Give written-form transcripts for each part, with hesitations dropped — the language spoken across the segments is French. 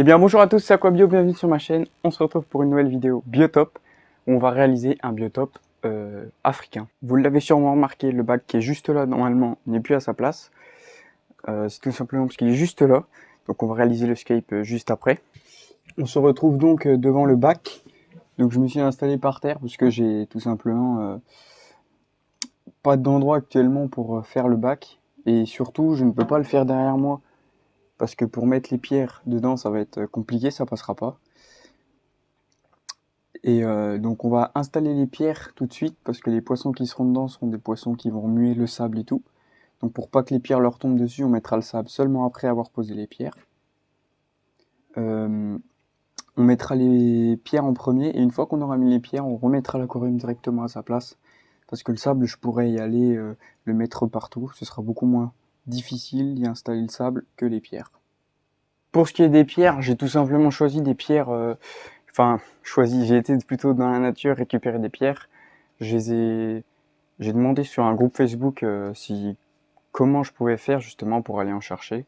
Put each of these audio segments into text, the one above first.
Eh bien bonjour à tous, c'est Aquabio, bienvenue sur ma chaîne. On se retrouve pour une nouvelle vidéo biotope où on va réaliser un biotope africain. Vous l'avez sûrement remarqué, le bac qui est juste là normalement n'est plus à sa place. C'est tout simplement parce qu'il est juste là. Donc on va réaliser le scape juste après. On se retrouve donc devant le bac. Donc je me suis installé par terre parce que j'ai tout simplement pas d'endroit actuellement pour faire le bac. Et surtout je ne peux pas le faire derrière moi. Parce que pour mettre les pierres dedans, ça va être compliqué, ça passera pas. Et donc on va installer les pierres tout de suite, parce que les poissons qui seront dedans seront des poissons qui vont remuer le sable et tout. Donc pour pas que les pierres leur tombent dessus, on mettra le sable seulement après avoir posé les pierres. On mettra les pierres en premier, et une fois qu'on aura mis les pierres, on remettra l'aquarium directement à sa place. Parce que le sable, je pourrais y aller le mettre partout, ce sera beaucoup moins difficile d'y installer le sable que les pierres. Pour ce qui est des pierres, j'ai tout simplement choisi des pierres, j'ai été plutôt dans la nature récupérer des pierres. J'ai demandé sur un groupe Facebook comment je pouvais faire justement pour aller en chercher.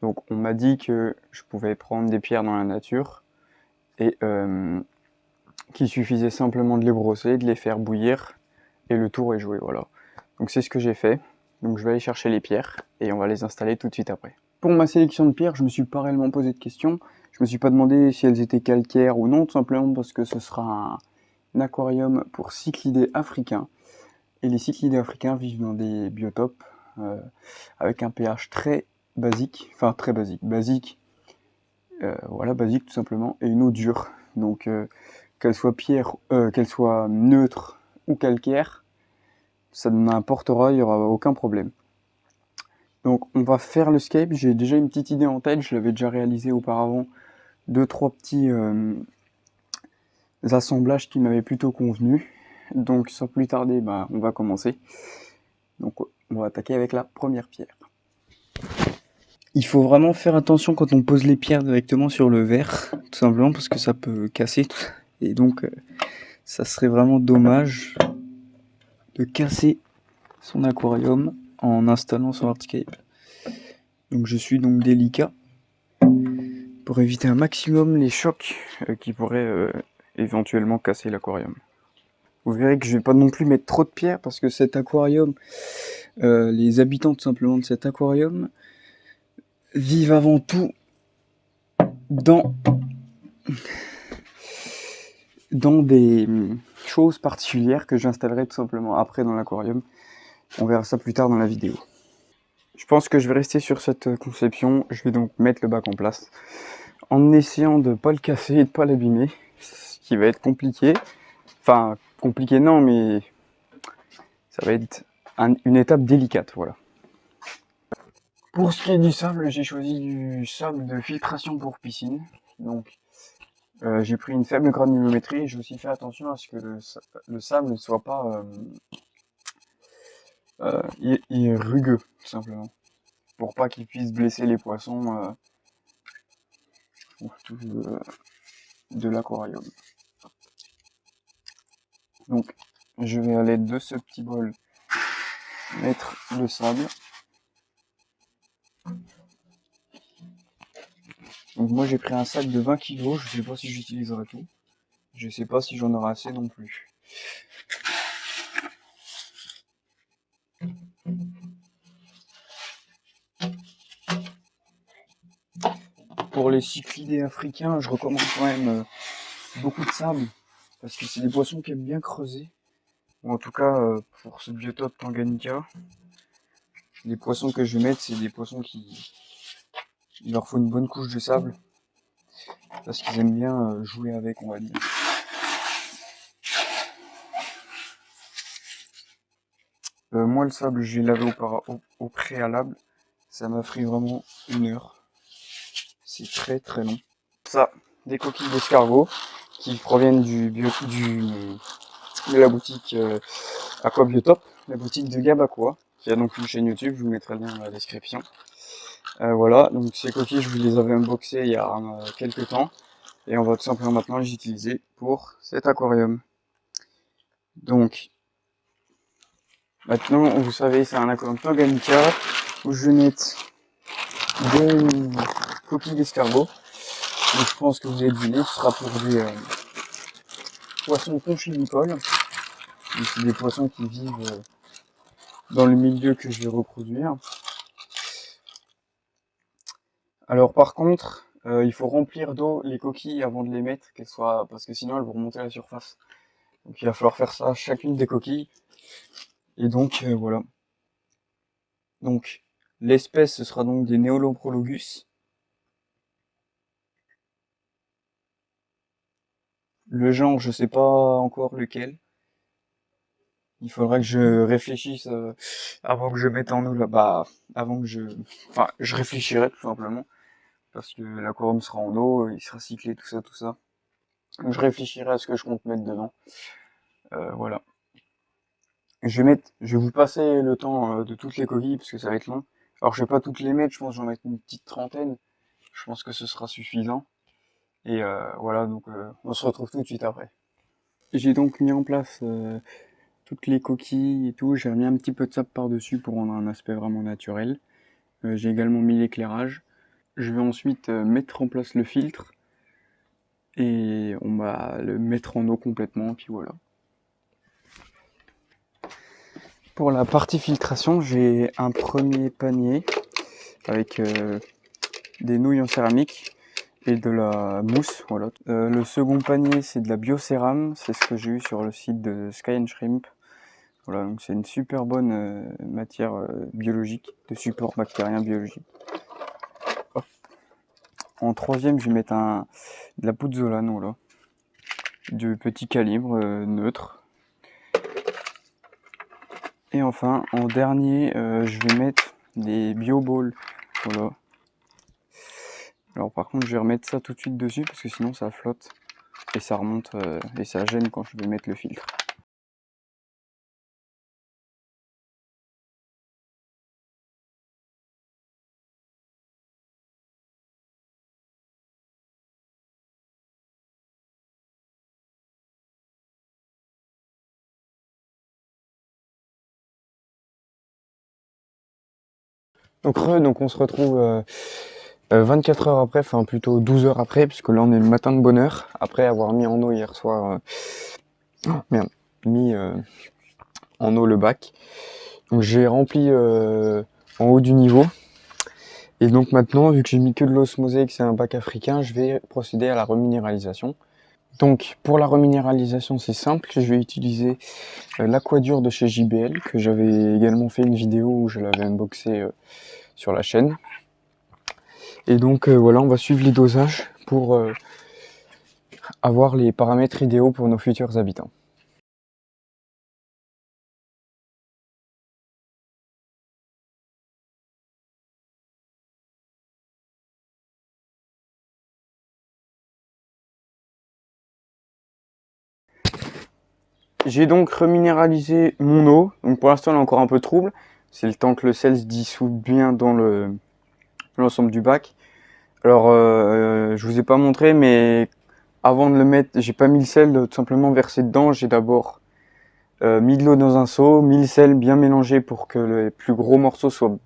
Donc on m'a dit que je pouvais prendre des pierres dans la nature et qu'il suffisait simplement de les brosser, de les faire bouillir et le tour est joué, voilà. Donc c'est ce que j'ai fait. Donc je vais aller chercher les pierres et on va les installer tout de suite après. Pour ma sélection de pierres, je me suis pas réellement posé de questions. Je me suis pas demandé si elles étaient calcaires ou non, tout simplement parce que ce sera un aquarium pour cyclidés africains. Et les cyclidés africains vivent dans des biotopes avec un pH très basique, basique tout simplement, et une eau dure. Donc qu'elle soit qu'elle soit neutre ou calcaire, ça n'importera, il n'y aura aucun problème. Donc on va faire le scape, j'ai déjà une petite idée en tête, je l'avais déjà réalisé auparavant, 2-3 petits assemblages qui m'avaient plutôt convenu. Donc sans plus tarder, on va commencer. Donc on va attaquer avec la première pierre. Il faut vraiment faire attention quand on pose les pierres directement sur le verre, tout simplement parce que ça peut casser. Et donc ça serait vraiment dommage de casser son aquarium en installant son hardscape. Donc je suis donc délicat pour éviter un maximum les chocs qui pourraient éventuellement casser l'aquarium. Vous verrez que je vais pas non plus mettre trop de pierres parce que cet aquarium, les habitants tout simplement de cet aquarium vivent avant tout dans des choses particulières que j'installerai tout simplement après dans l'aquarium. On verra ça plus tard dans la vidéo. Je pense que je vais rester sur cette conception. Je vais donc mettre le bac en place en essayant de pas le casser et de pas l'abîmer, ce qui va être compliqué. Enfin, compliqué non, mais ça va être une étape délicate, voilà. Pour ce qui est du sable, j'ai choisi du sable de filtration pour piscine. Donc, j'ai pris une faible granulométrie et j'ai aussi fait attention à ce que le sable ne soit pas il est rugueux, tout simplement. Pour pas qu'il puisse blesser les poissons de l'aquarium. Donc, je vais à l'aide de ce petit bol mettre le sable. Donc moi j'ai pris un sac de 20 kg, je sais pas si j'utiliserai tout. Je sais pas si j'en aurai assez non plus. Pour les cyclidés africains, je recommande quand même beaucoup de sable, parce que c'est des poissons qui aiment bien creuser. Ou en tout cas, pour ce biotope Tanganyika, les poissons que je vais mettre, c'est des poissons il leur faut une bonne couche de sable, parce qu'ils aiment bien jouer avec, on va dire. Moi le sable, je l'ai lavé au préalable, ça m'a pris vraiment 1 heure. C'est très très long. Ça, des coquilles d'escargot qui proviennent de la boutique Aquabiotop, la boutique de Gabaqua, qui a donc une chaîne YouTube, je vous mettrai le lien dans la description. Voilà, donc ces coquilles, je vous les avais unboxées il y a quelques temps, et on va tout simplement maintenant les utiliser pour cet aquarium. Donc, maintenant, vous savez, c'est un aquarium Tanganyika, où je vais mettre des coquilles d'escargot. Donc, je pense que vous avez deviné, ce sera pour des poissons conchilicoles. C'est des poissons qui vivent dans le milieu que je vais reproduire. Alors par contre, il faut remplir d'eau les coquilles avant de les mettre, parce que sinon elles vont remonter à la surface. Donc il va falloir faire ça à chacune des coquilles. Et donc voilà. Donc l'espèce ce sera donc des Neoloprologus. Le genre je sais pas encore lequel. Il faudra que je réfléchisse avant que je mette en eau là. Bah avant que je. Enfin je réfléchirai tout simplement. Parce que l'aquarium sera en eau, il sera cyclé, tout ça, tout ça. Donc je réfléchirai à ce que je compte mettre dedans. Voilà. Je vais vous passer le temps de toutes les coquilles parce que ça va être long. Alors je vais pas toutes les mettre, je pense que j'en mettre une petite trentaine. Je pense que ce sera suffisant. Et voilà, donc on se retrouve tout de suite après. J'ai donc mis en place toutes les coquilles et tout. J'ai remis un petit peu de sable par-dessus pour rendre un aspect vraiment naturel. J'ai également mis l'éclairage. Je vais ensuite mettre en place le filtre. Et on va le mettre en eau complètement, puis voilà. Pour la partie filtration, j'ai un premier panier avec des nouilles en céramique et de la mousse. Voilà. Le second panier, c'est de la biocérame, c'est ce que j'ai eu sur le site de Sky and Shrimp. Voilà, donc c'est une super bonne matière biologique, de support bactérien biologique. Hop. En troisième, je vais mettre de la pouzzolane, voilà, de petit calibre, neutre. Et enfin, en dernier, je vais mettre des bioballs, voilà. Alors par contre, je vais remettre ça tout de suite dessus parce que sinon ça flotte et ça remonte et ça gêne quand je vais mettre le filtre. Donc on se retrouve 24 heures après, enfin plutôt 12 heures après, puisque là on est le matin de bonne heure, après avoir mis en eau hier soir, mis en eau le bac. Donc j'ai rempli en haut du niveau. Et donc maintenant, vu que j'ai mis que de l'osmosée et que c'est un bac africain, je vais procéder à la reminéralisation. Donc pour la reminéralisation, c'est simple, je vais utiliser l'aquadur de chez JBL, que j'avais également fait une vidéo où je l'avais unboxé sur la chaîne. Et donc voilà, on va suivre les dosages pour avoir les paramètres idéaux pour nos futurs habitants. J'ai donc reminéralisé mon eau, donc pour l'instant elle est encore un peu trouble, c'est le temps que le sel se dissout bien dans l'ensemble du bac. Alors je vous ai pas montré, mais avant de le mettre, j'ai pas mis le sel tout simplement versé dedans, j'ai d'abord mis de l'eau dans un seau, mis le sel bien mélangé pour que les plus gros morceaux soient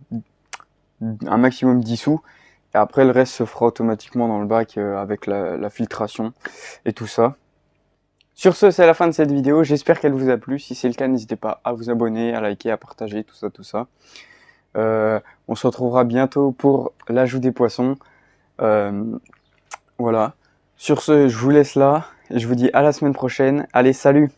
un maximum dissous. Et après le reste se fera automatiquement dans le bac avec la filtration et tout ça. Sur ce, c'est la fin de cette vidéo, j'espère qu'elle vous a plu. Si c'est le cas, n'hésitez pas à vous abonner, à liker, à partager, tout ça, tout ça. On se retrouvera bientôt pour l'ajout des poissons. Voilà. Sur ce, je vous laisse là et je vous dis à la semaine prochaine. Allez, salut!